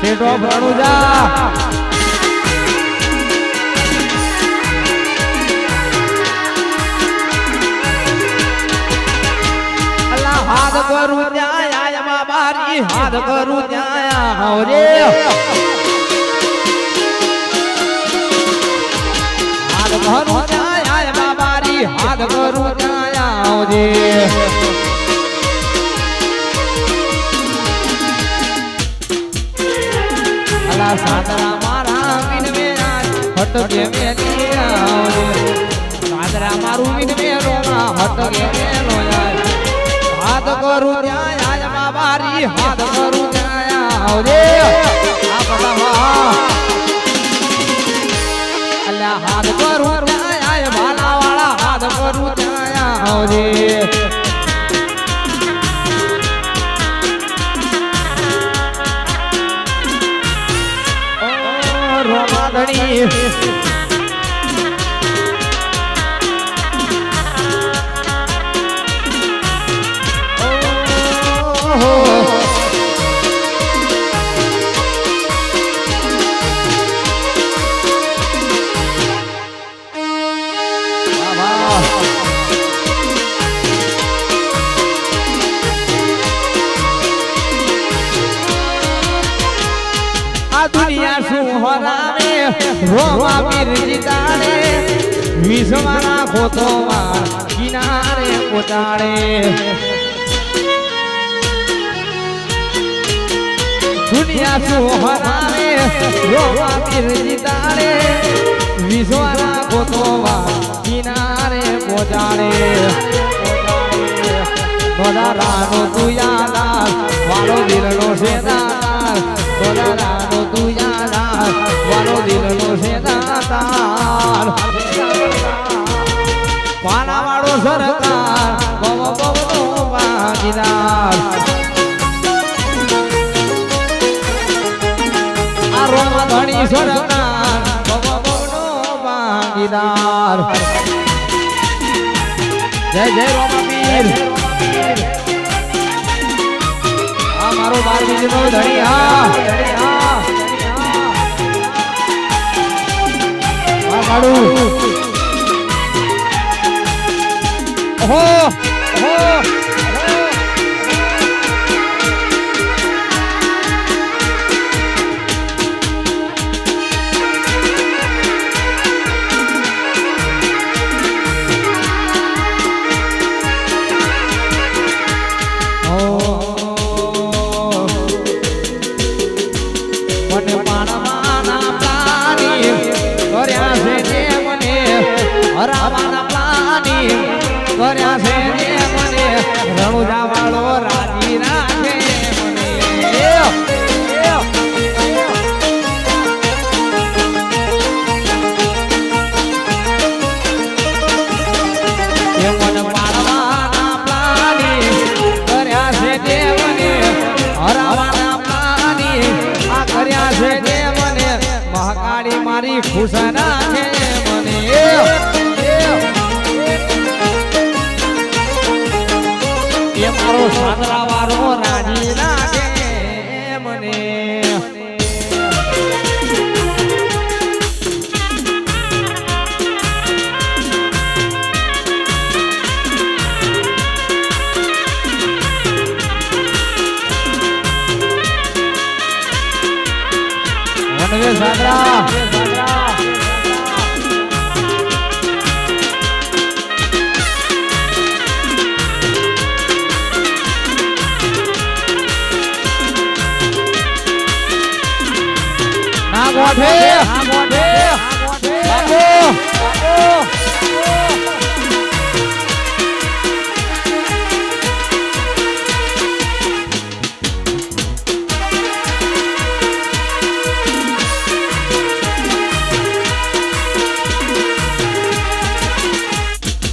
state of Ranuja Allah હાથ કરું ત્યાં આયા બારી હાથ કરું ત્યાં આવજે હાથ કરું ત્યાં આયા બારી હાથ કરું ત્યાં આવજે સાદરા મારા વિનવે હટકે મેલી આવજે સાદરા મારું વિનવે રોમા હટકે મેલો હાથ કરું ત્યાં આજ બાબારી હાથ કરું ત્યાં આવજે આ બધા અલ્લા હાથ કરું ત્યાં આજ ભાલા વાળા હાથ કરું ત્યાં આવજે રોમાધણી દુનિયા શું હરાવે રોમા પીરજી તારે વિશ્વના ખોતોમાં કિનારે પોતાડે દુનિયા શું હરાવે રોમા પીરજી તારે વિશ્વના ખોતોમાં કિનારે પોતાડે રાનો તું યાદ વાલો દિલનો સેદાર રાનો તું યાદ વાલો દિલનો સેદાર પાના વાળો સરકાર બવ બવનો ભાગીદાર આ રોમા ધણી સરકાર બવ બવનો ભાગીદાર જય જય રોમા પીર મારો 12 બીજનો ધણી હા કાઢું ઓહો ઓહો કર્યા છે મને રણુજા વાળો રાજી રાખે મને પાડવાના પ્લાની કર્યા છે દેવને હરાવાના પ્લાની આ કર્યા છે દેવને મહાકાળી મારી ખુશ રાખે મને મારો સાદરા વાળો રાજી રાખે મને વનવે સાદરા મોઢે મોઢે બાપો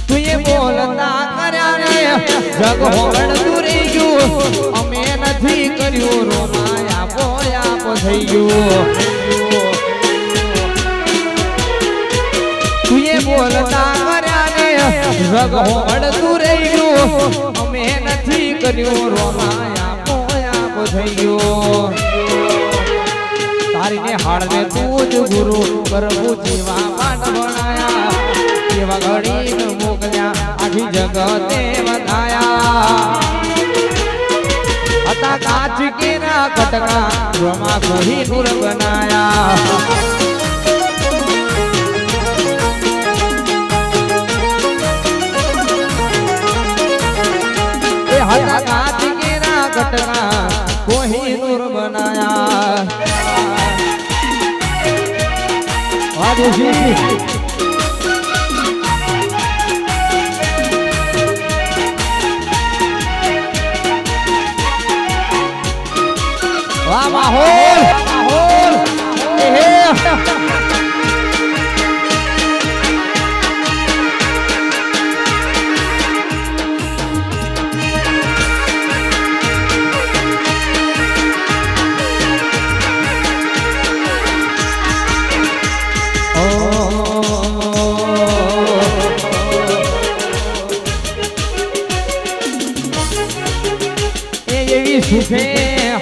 તુએ બોલતા કર્યા રે જગ હોડ દૂરી ગયું અમે નથી કર્યું રોમાયા પોયા થઈ ગયું બોલતા કર્યા ને રગ હોડતું રહ્યું અમે નથી કર્યું રોમાયા પોયા થઈ ગયો તારીને હાડને તું જ ગુરુ પ્રભુ જેવા પાઠ ભણાયા એવા ઘડી મોકલ્યા આખી જગતે વધાયા હતા કાચ કેરા કટકા રોમા કોઈ નૂર બનાયા હતા કાચ કેરા કટકા કોઈ નૂર બનાયા વાહ માહોલ માહોલ સુખે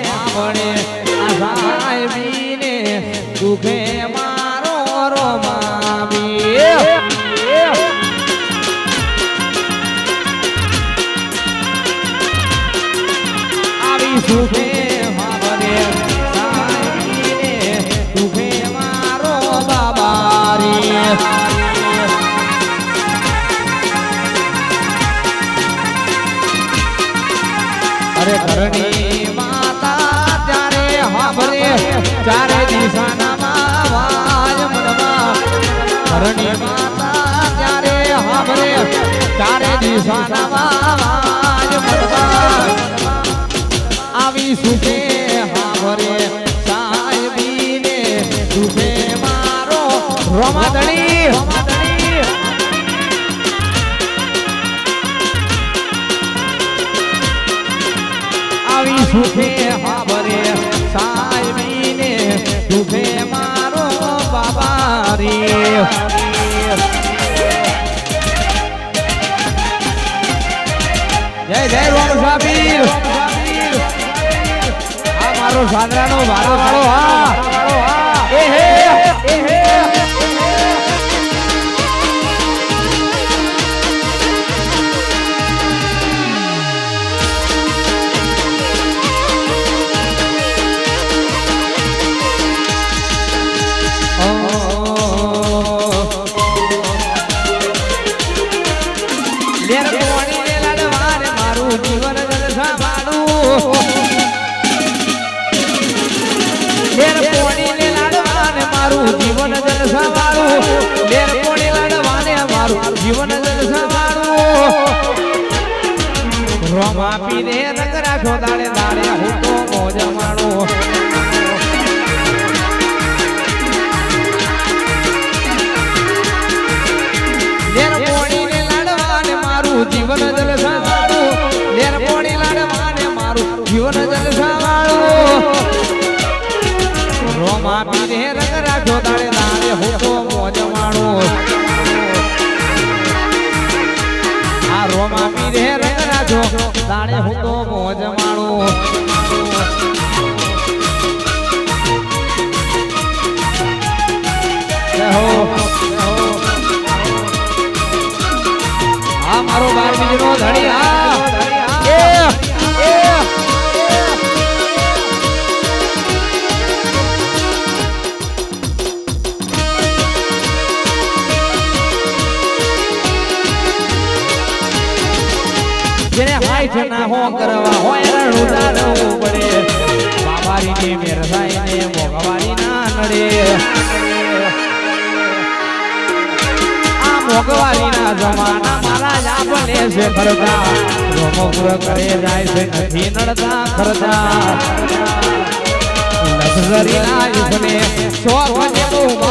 હાવણે આસાયબીને સુખે મારો રોમાવી આવી સુખે હાવણે આસાયબીને સુખે મારો બાબારી અરે ઘરની માતા ત્યારે હાભરે ચારે દિશાના વાજ મનમાં ઘરની માતા ત્યારે હાભરે ચારે દિશાના વાજ મનમાં આવી સુખે હાભરે સાહેબીને સુખે મારો રમાદણી આવી સુખે હાબરે સાહેબીને સુખે મારો બાબારી જય જય રોમ સાબીર આ મારો સાંદરાનો ભાડો વાળો હા એ હે જીવન રોમા પીને રંગ રાખો દાડે દાડે હું તો મોજ માણો લેર પોણીને લાડવાને મારું જીવન જલસા વાળું લેર પોણી લાડવાને મારું જીવન જલસા વાળું રોમા પીને રંગ રાખો દાડે દાડે હું તો મોજ માણો રોમા પીરે રંગ રાજો દાડે હું તો મોજ માણું આ મારો બાર બીજનો ધણી જેને હાઈઠ ના હો કરવા હોય રણું દાડવું પડે બાબારી ને મેરસાઈ ને મોગવારી ના નડે આ મોગવારી ના જમાના મારા જ આપને છે ખરતા રોમપુર કરે જાય છે નથી નડતા ખરતા લક્ષરી ના યુગને શોખ ને બહુ